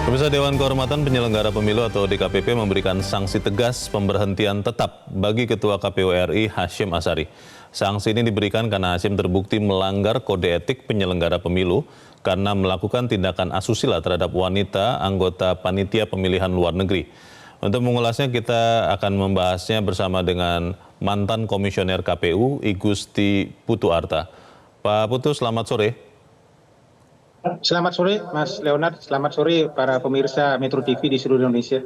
Pemirsa, Dewan Kehormatan Penyelenggara Pemilu atau DKPP memberikan sanksi tegas pemberhentian tetap bagi Ketua KPU RI Hasyim Asyari. Sanksi ini diberikan karena Hasyim terbukti melanggar kode etik penyelenggara pemilu karena melakukan tindakan asusila terhadap wanita anggota panitia pemilihan luar negeri. Untuk mengulasnya kita akan membahasnya bersama dengan mantan komisioner KPU Igusti Putu Arta. Pak Putu, selamat sore. Selamat sore Mas Leonard, selamat sore para pemirsa Metro TV di seluruh Indonesia.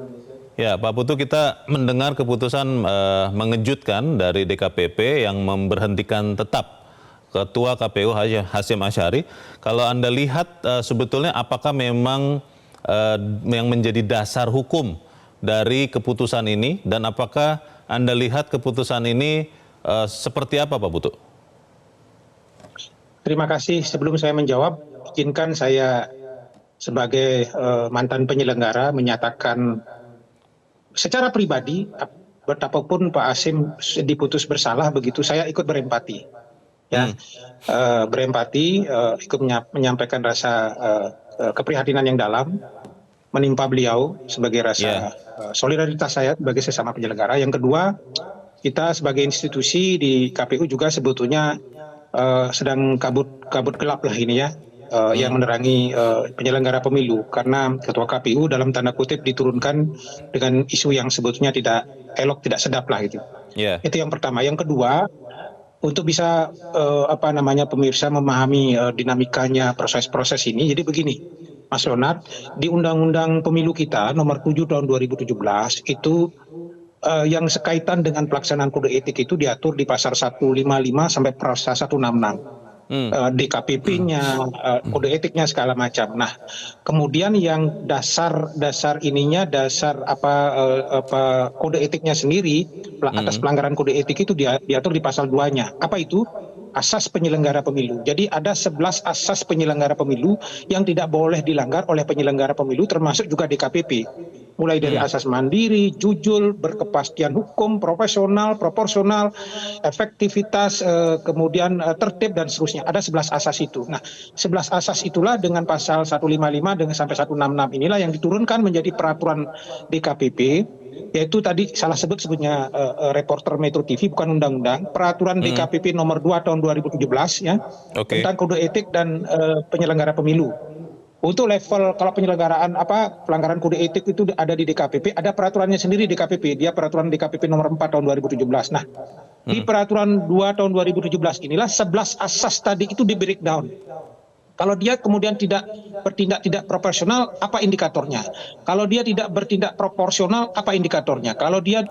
Ya Pak Putu, kita mendengar keputusan mengejutkan dari DKPP yang memberhentikan tetap Ketua KPU Hasyim Asyari. Kalau Anda lihat sebetulnya apakah memang yang menjadi dasar hukum dari keputusan ini dan apakah Anda lihat keputusan ini seperti apa Pak Putu? Terima kasih. Sebelum saya menjawab, izinkan saya sebagai mantan penyelenggara menyatakan secara pribadi betapapun Pak Hasyim diputus bersalah begitu, saya ikut berempati. Berempati, ikut menyampaikan rasa keprihatinan yang dalam menimpa beliau sebagai rasa solidaritas saya sebagai sesama penyelenggara. Yang kedua, kita sebagai institusi di KPU juga sebetulnya sedang kabut gelap lah ini ya, yang menerangi penyelenggara pemilu karena ketua KPU dalam tanda kutip diturunkan dengan isu yang sebetulnya tidak elok, tidak sedap lah gitu. Itu yang pertama. Yang kedua, untuk bisa pemirsa memahami dinamikanya proses-proses ini. Jadi begini, Mas Leonard, di Undang-Undang Pemilu kita nomor 7 tahun 2017 itu yang sekaitan dengan pelaksanaan kode etik itu diatur di pasal 155 sampai pasal 166. DKPP-nya, kode etiknya segala macam. Nah, kemudian yang dasar ininya, kode etiknya sendiri atas pelanggaran kode etik itu diatur di pasal 2-nya. Apa itu? Asas penyelenggara pemilu. Jadi ada 11 asas penyelenggara pemilu yang tidak boleh dilanggar oleh penyelenggara pemilu, termasuk juga DKPP. Mulai dari asas mandiri, jujur, berkepastian hukum, profesional, proporsional, efektivitas, kemudian tertib dan seterusnya. Ada 11 asas itu. Nah, 11 asas itulah dengan pasal 155 dengan sampai 166 inilah yang diturunkan menjadi peraturan DKPP. Yaitu tadi salah sebutnya reporter Metro TV, bukan undang-undang, peraturan DKPP nomor 2 tahun 2017 ya, tentang kode etik dan penyelenggara pemilu. Untuk level kalau penyelenggaraan pelanggaran kode etik itu ada di DKPP, ada peraturannya sendiri DKPP, dia peraturan DKPP nomor 4 tahun 2017. Nah, di peraturan 2 tahun 2017 inilah 11 asas tadi itu di breakdown. Kalau dia kemudian bertindak tidak proporsional, apa indikatornya? Kalau dia tidak bertindak proporsional, apa indikatornya? Kalau dia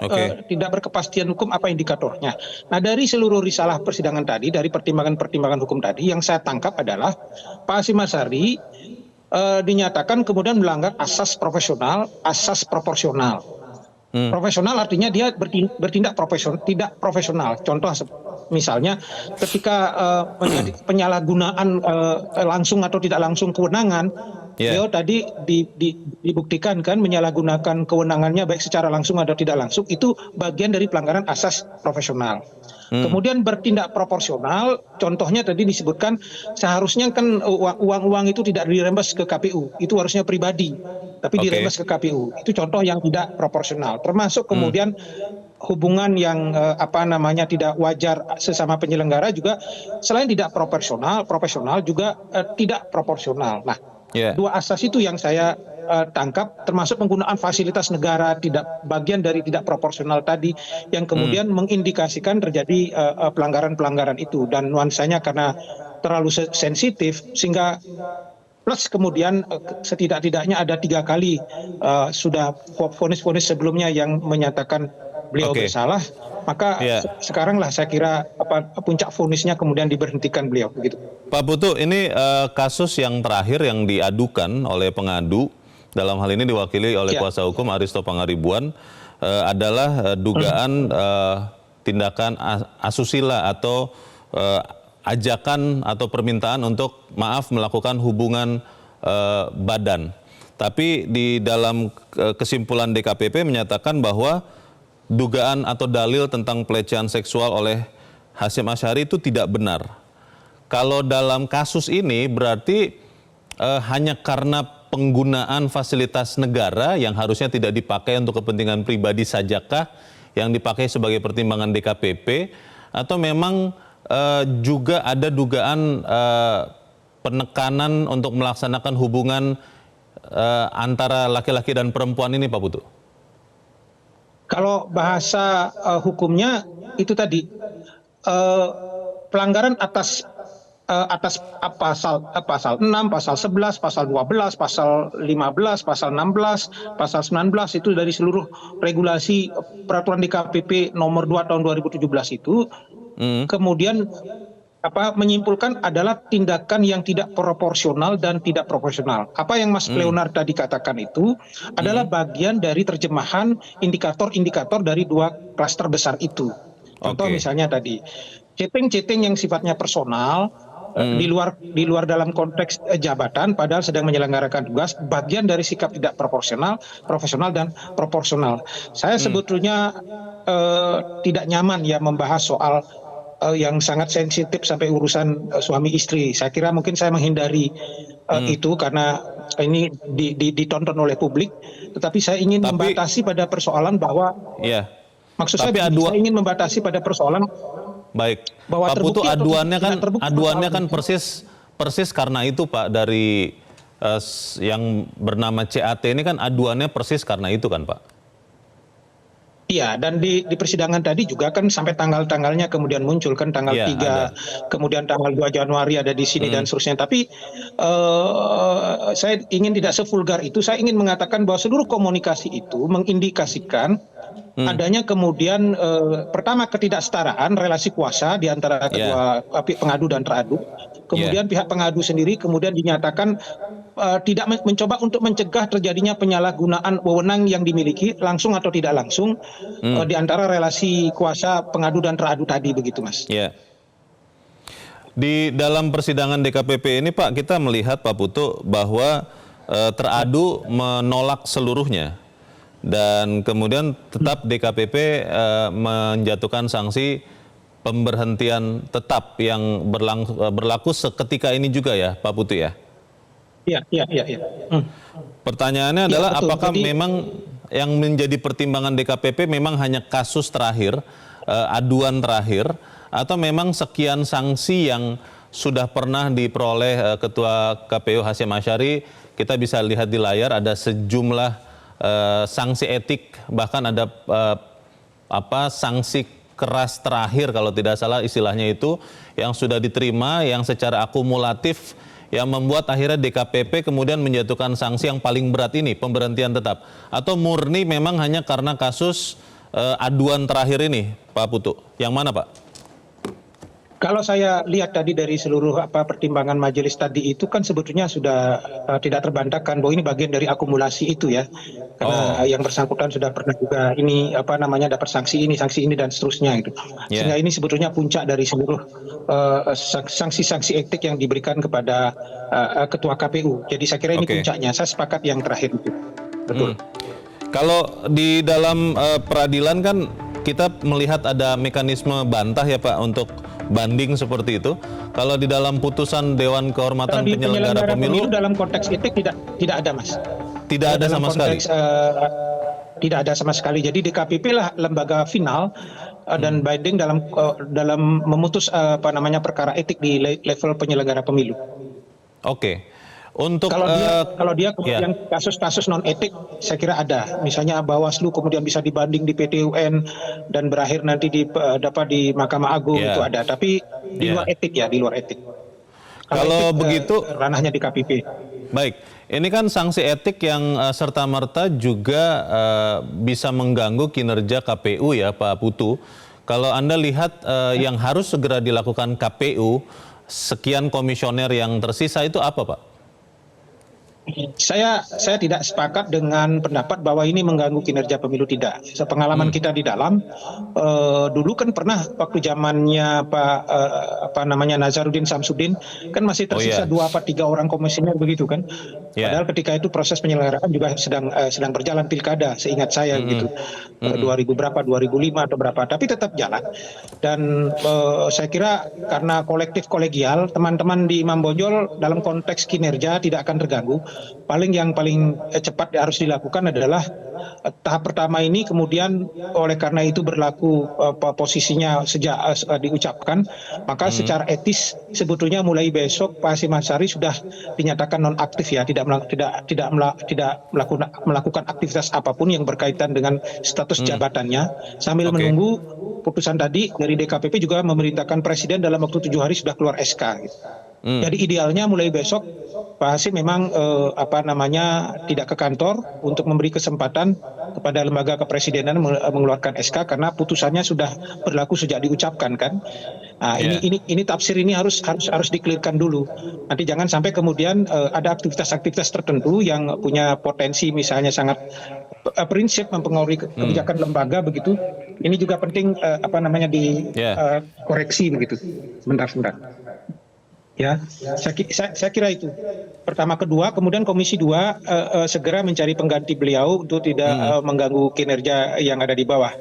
tidak berkepastian hukum, apa indikatornya? Nah, dari seluruh risalah persidangan tadi, dari pertimbangan-pertimbangan hukum tadi, yang saya tangkap adalah Pak Hasyim Asyari dinyatakan kemudian melanggar asas profesional, asas proporsional. Profesional artinya dia bertindak tidak profesional. Contoh misalnya ketika penyalahgunaan langsung atau tidak langsung kewenangan, beliau tadi dibuktikan kan menyalahgunakan kewenangannya baik secara langsung atau tidak langsung, itu bagian dari pelanggaran asas profesional. Kemudian bertindak proporsional, contohnya tadi disebutkan seharusnya kan uang itu tidak dirembes ke KPU, itu harusnya pribadi, tapi dirembes ke KPU. Itu contoh yang tidak proporsional. Termasuk kemudian hubungan yang tidak wajar sesama penyelenggara juga selain tidak profesional juga tidak proporsional. Nah, dua asas itu yang saya tangkap, termasuk penggunaan fasilitas negara tidak bagian dari tidak proporsional tadi yang kemudian mengindikasikan terjadi pelanggaran-pelanggaran itu, dan nuansanya karena terlalu sensitif sehingga plus kemudian setidak-tidaknya ada 3 kali sudah vonis-vonis sebelumnya yang menyatakan beliau bersalah, maka sekaranglah saya kira puncak vonisnya kemudian diberhentikan beliau begitu. Pak Putu, ini kasus yang terakhir yang diadukan oleh pengadu, dalam hal ini diwakili oleh kuasa hukum Aristo Pangaribuan, adalah dugaan tindakan asusila atau ajakan atau permintaan untuk melakukan hubungan badan. Tapi di dalam kesimpulan DKPP menyatakan bahwa dugaan atau dalil tentang pelecehan seksual oleh Hasyim Asyari itu tidak benar. Kalau dalam kasus ini berarti hanya karena penggunaan fasilitas negara yang harusnya tidak dipakai untuk kepentingan pribadi sajakah yang dipakai sebagai pertimbangan DKPP, atau memang juga ada dugaan penekanan untuk melaksanakan hubungan antara laki-laki dan perempuan ini, Pak Putu? Kalau bahasa hukumnya itu tadi pelanggaran atas pasal 6, pasal 11, pasal 12, pasal 15, pasal 16, pasal 19 itu dari seluruh regulasi peraturan DKPP nomor 2 tahun 2017 itu kemudian menyimpulkan adalah tindakan yang tidak proporsional dan tidak proporsional. Apa yang Mas Leonard tadi katakan itu adalah bagian dari terjemahan indikator-indikator dari dua klaster besar itu. Contoh misalnya tadi chatting yang sifatnya personal di luar dalam konteks jabatan padahal sedang menyelenggarakan tugas, bagian dari sikap tidak proporsional, profesional dan proporsional. Saya sebetulnya tidak nyaman ya membahas soal yang sangat sensitif sampai urusan suami istri. Saya kira mungkin saya menghindari itu karena ini ditonton oleh publik. Tetapi saya ingin membatasi pada persoalan bahwa maksud saya ingin membatasi pada persoalan. Baik, bahwa Pak Putu, aduannya kan persis karena itu, Pak, dari yang bernama CAT ini kan aduannya persis karena itu kan, Pak? Iya, dan di persidangan tadi juga kan sampai tanggal-tanggalnya kemudian muncul kan tanggal 3, kemudian tanggal 2 Januari ada di sini dan seterusnya. Tapi saya ingin tidak sevulgar itu, saya ingin mengatakan bahwa seluruh komunikasi itu mengindikasikan adanya kemudian pertama ketidaksetaraan relasi kuasa di antara kedua pihak pengadu dan teradu. Kemudian pihak pengadu sendiri kemudian dinyatakan tidak mencoba untuk mencegah terjadinya penyalahgunaan wewenang yang dimiliki langsung atau tidak langsung di antara relasi kuasa pengadu dan teradu tadi, begitu Mas. Di dalam persidangan DKPP ini, Pak, kita melihat, Pak Putu, bahwa teradu menolak seluruhnya. Dan kemudian tetap DKPP menjatuhkan sanksi pemberhentian tetap yang berlaku seketika ini juga ya, Pak Putu ya? Iya. Pertanyaannya adalah apakah memang yang menjadi pertimbangan DKPP memang hanya kasus terakhir, aduan terakhir, atau memang sekian sanksi yang sudah pernah diperoleh Ketua KPU Hasyim Asyari? Kita bisa lihat di layar ada sejumlah sanksi etik, bahkan ada sanksi keras terakhir kalau tidak salah istilahnya itu yang sudah diterima yang secara akumulatif yang membuat akhirnya DKPP kemudian menjatuhkan sanksi yang paling berat ini, pemberhentian tetap, atau murni memang hanya karena kasus aduan terakhir ini, Pak Putu? Yang mana, Pak? Kalau saya lihat tadi dari seluruh pertimbangan majelis tadi itu kan sebetulnya sudah tidak terbantahkan bahwa ini bagian dari akumulasi itu ya. Karena yang bersangkutan sudah pernah juga ini dapat sanksi ini dan seterusnya gitu. Sehingga ini sebetulnya puncak dari seluruh sanksi-sanksi etik yang diberikan kepada Ketua KPU. Jadi saya kira ini puncaknya. Saya sepakat yang terakhir itu. Betul. Kalau di dalam peradilan kan kita melihat ada mekanisme bantah ya Pak untuk banding seperti itu. Kalau di dalam putusan Dewan Kehormatan Penyelenggara Pemilu dalam konteks etik tidak ada, Mas. Tidak ada sama sekali. Tidak ada sama sekali. Jadi DKPP lah lembaga final dan binding dalam memutus perkara etik di level penyelenggara pemilu. Oke. Untuk kalau dia kemudian kasus-kasus non etik saya kira ada, misalnya Bawaslu kemudian bisa dibanding di PT UN dan berakhir nanti dapat di Mahkamah Agung itu ada, tapi di luar etik ya, di luar etik. Kalau etik, begitu ranahnya di KPP. Baik, ini kan sanksi etik yang serta-merta juga bisa mengganggu kinerja KPU ya Pak Putu. Kalau Anda lihat yang harus segera dilakukan KPU, sekian komisioner yang tersisa itu apa Pak? Saya tidak sepakat dengan pendapat bahwa ini mengganggu kinerja pemilu, tidak. Sepengalaman kita di dalam, dulu kan pernah waktu zamannya Nazarudin Samsudin kan masih tersisa 2 atau 3 orang komisioner begitu kan. Ya. Padahal ketika itu proses penyelenggaraan juga sedang berjalan pilkada, seingat saya gitu. 2000 berapa, 2005 atau berapa, tapi tetap jalan. Dan saya kira karena kolektif kolegial, teman-teman di Imam Bonjol dalam konteks kinerja tidak akan terganggu. Yang paling cepat harus dilakukan adalah tahap pertama ini, kemudian oleh karena itu berlaku posisinya sejak diucapkan, maka secara etis sebetulnya mulai besok Pak Hasyim Asyari sudah dinyatakan nonaktif ya, tidak melakukan aktivitas apapun yang berkaitan dengan status jabatannya, sambil menunggu putusan tadi dari DKPP juga memerintahkan Presiden dalam waktu 7 hari sudah keluar SK. Gitu. Jadi idealnya mulai besok Pak Hasyim memang tidak ke kantor untuk memberi kesempatan kepada lembaga kepresidenan mengeluarkan SK karena putusannya sudah berlaku sejak diucapkan kan. Nah, ini tafsir ini harus dikelirkan dulu. Nanti jangan sampai kemudian ada aktivitas-aktivitas tertentu yang punya potensi misalnya sangat prinsip mempengaruhi kebijakan lembaga begitu. Ini juga penting dikoreksi begitu. Sebentar. Ya, saya kira itu. Pertama, kedua, kemudian Komisi 2 segera mencari pengganti beliau untuk tidak mengganggu kinerja yang ada di bawah.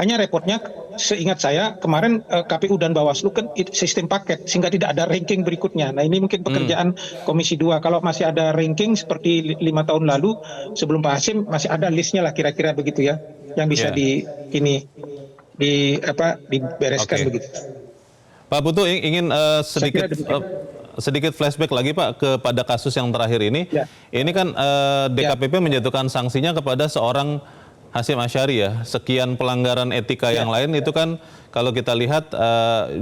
Hanya repotnya, seingat saya kemarin KPU dan Bawaslu kan sistem paket sehingga tidak ada ranking berikutnya. Nah ini mungkin pekerjaan Komisi 2. Kalau masih ada ranking seperti 5 tahun lalu sebelum Pak Hasyim masih ada listnya lah kira-kira begitu ya, yang bisa dibereskan begitu. Pak Putu ingin sedikit flashback lagi Pak kepada kasus yang terakhir ini. Ya. Ini kan DKPP menjatuhkan sanksinya kepada seorang Hasyim Asyari ya. Sekian pelanggaran etika yang lain itu kan kalau kita lihat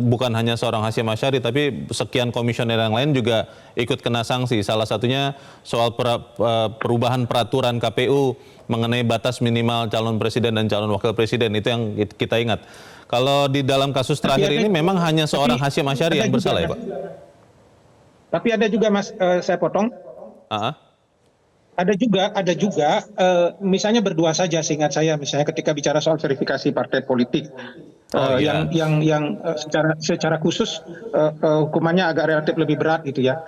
bukan hanya seorang Hasyim Asyari tapi sekian komisioner yang lain juga ikut kena sanksi. Salah satunya soal perubahan peraturan KPU mengenai batas minimal calon presiden dan calon wakil presiden, itu yang kita ingat. Kalau di dalam kasus terakhir ini memang hanya seorang Hasyim Asyari yang bersalah ya Pak? Tapi ada juga Mas, saya potong. Ada juga misalnya berdua saja seingat saya, misalnya ketika bicara soal verifikasi partai politik. Yang secara khusus hukumannya agak relatif lebih berat gitu ya.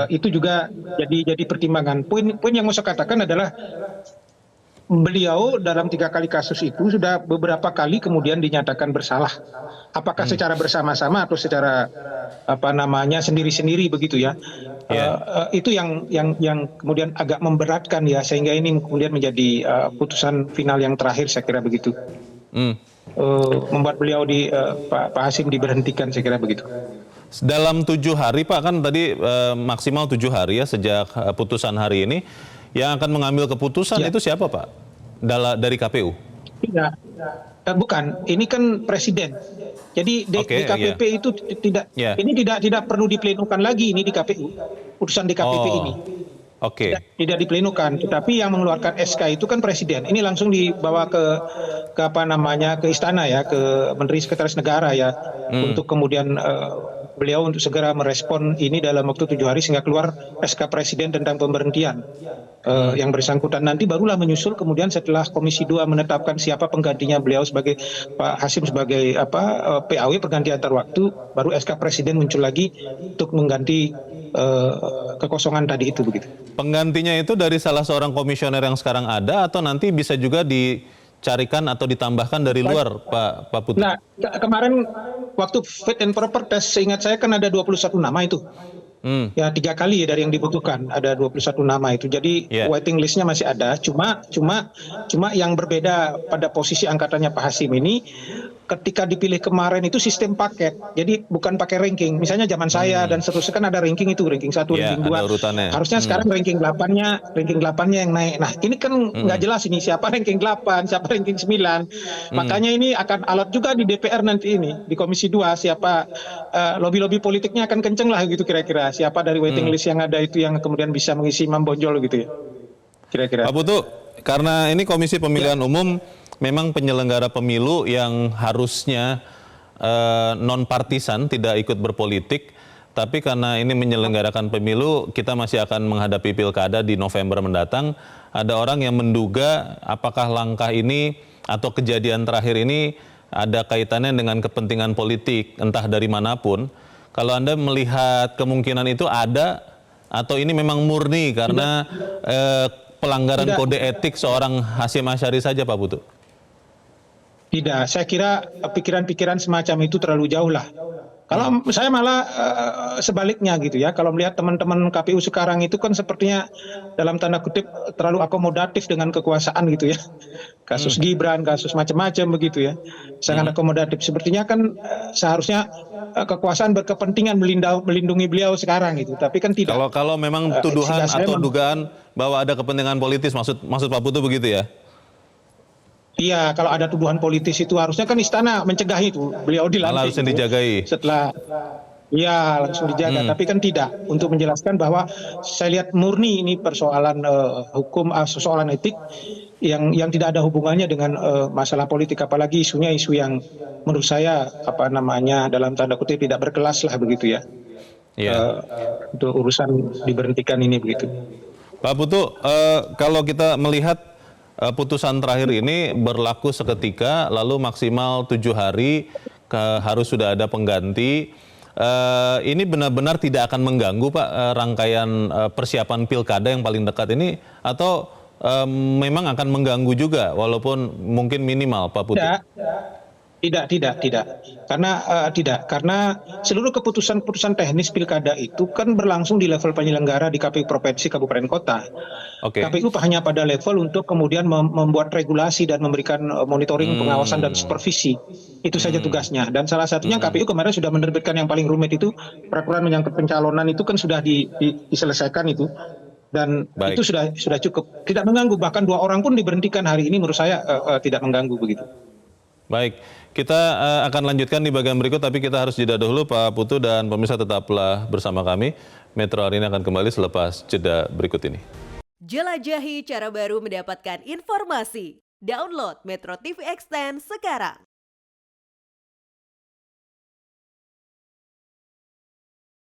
Itu juga jadi pertimbangan. Poin yang mau saya katakan adalah beliau dalam 3 kali kasus itu sudah beberapa kali kemudian dinyatakan bersalah. Apakah secara bersama-sama atau secara sendiri-sendiri begitu ya. Itu yang kemudian agak memberatkan ya, sehingga ini kemudian menjadi putusan final yang terakhir saya kira begitu. Membuat beliau Pak Hasyim diberhentikan saya kira begitu. Dalam 7 hari Pak, kan tadi maksimal 7 hari ya sejak putusan hari ini. Yang akan mengambil keputusan itu siapa Pak? Dari KPU? Tidak, bukan. Ini kan Presiden. Jadi DKPP itu ini tidak perlu diplenukan lagi ini di KPU. Putusan DKPP ini. Tidak diplenukan, tetapi yang mengeluarkan SK itu kan Presiden. Ini langsung dibawa ke istana ya, ke Menteri Sekretaris Negara ya, untuk kemudian beliau untuk segera merespon ini dalam waktu 7 hari sehingga keluar SK Presiden tentang pemberhentian yang bersangkutan. Nanti barulah menyusul kemudian setelah Komisi 2 menetapkan siapa penggantinya beliau sebagai Pak Hasyim sebagai PAW perganti antar waktu, baru SK Presiden muncul lagi untuk mengganti kekosongan tadi itu begitu. Penggantinya itu dari salah seorang komisioner yang sekarang ada atau nanti bisa juga dicarikan atau ditambahkan dari luar Pak Putu? Nah, kemarin waktu fit and proper test seingat saya kan ada 21 nama itu. Ya 3 kali dari yang dibutuhkan ada 21 nama itu. Jadi waiting listnya masih ada. Cuma yang berbeda pada posisi angkatannya Pak Hasyim ini, ketika dipilih kemarin itu sistem paket. Jadi bukan pakai ranking. Misalnya zaman saya dan seterusnya kan ada ranking itu, ranking 1, ranking 2. Harusnya sekarang ranking 8-nya yang naik. Nah, ini kan nggak jelas ini siapa ranking 8, siapa ranking 9. Makanya ini akan alat juga di DPR nanti ini, di Komisi 2 siapa lobby-lobby politiknya akan kenceng lah gitu kira-kira. Siapa dari waiting list yang ada itu yang kemudian bisa mengisi Imam Bonjol gitu ya. Kira-kira. Pak Putu, karena ini Komisi Pemilihan Umum memang penyelenggara pemilu yang harusnya non-partisan, tidak ikut berpolitik, tapi karena ini menyelenggarakan pemilu, kita masih akan menghadapi pilkada di November mendatang. Ada orang yang menduga apakah langkah ini atau kejadian terakhir ini ada kaitannya dengan kepentingan politik, entah dari manapun. Kalau Anda melihat kemungkinan itu ada, Atau ini memang murni karena pelanggaran Tidak. kode etik seorang Hasyim Asyari saja, Pak Putu? Tidak, saya kira pikiran-pikiran semacam itu terlalu jauh lah. Kalau saya malah sebaliknya gitu ya, kalau melihat teman-teman KPU sekarang itu kan sepertinya dalam tanda kutip terlalu akomodatif dengan kekuasaan gitu ya. Kasus Gibran, kasus macam-macam begitu ya, sangat akomodatif. Sepertinya kan seharusnya kekuasaan berkepentingan melindungi beliau sekarang gitu, tapi kan tidak. Kalau memang tuduhan Sehingga saya atau dugaan bahwa ada kepentingan politis, maksud Pak Putu begitu ya? Iya, kalau ada tuduhan politis itu harusnya kan istana mencegah itu. Beliau Malah dilantik harusnya itu dijagai. setelah, iya langsung dijaga. Tapi kan tidak. Untuk menjelaskan bahwa saya lihat murni ini persoalan hukum, persoalan etik yang tidak ada hubungannya dengan masalah politik. Apalagi isunya isu yang menurut saya apa namanya dalam tanda kutip tidak berkelas lah begitu ya. Iya. Untuk urusan diberhentikan ini begitu. Pak Putu, kalau kita melihat putusan terakhir ini berlaku seketika, lalu maksimal 7 hari harus sudah ada pengganti. Ini benar-benar tidak akan mengganggu, Pak, rangkaian persiapan pilkada yang paling dekat ini, atau memang akan mengganggu juga, walaupun mungkin minimal, Pak Putu? Tidak. Karena seluruh keputusan-keputusan teknis pilkada itu kan berlangsung di level penyelenggara di KPU provinsi, kabupaten, kota. Oke. KPU hanya pada level untuk kemudian membuat regulasi dan memberikan monitoring, pengawasan dan supervisi. Itu saja tugasnya. Dan salah satunya KPU kemarin sudah menerbitkan yang paling rumit itu peraturan menyangkut pencalonan itu kan sudah diselesaikan itu. Dan Baik. itu sudah cukup. Tidak mengganggu, bahkan 2 orang pun diberhentikan hari ini menurut saya tidak mengganggu begitu. Baik, kita akan lanjutkan di bagian berikut, tapi kita harus jeda dahulu, Pak Putu, dan pemirsa tetaplah bersama kami. Metro hari ini akan kembali selepas jeda berikut ini. Jelajahi cara baru mendapatkan informasi. Download Metro TV Extend sekarang.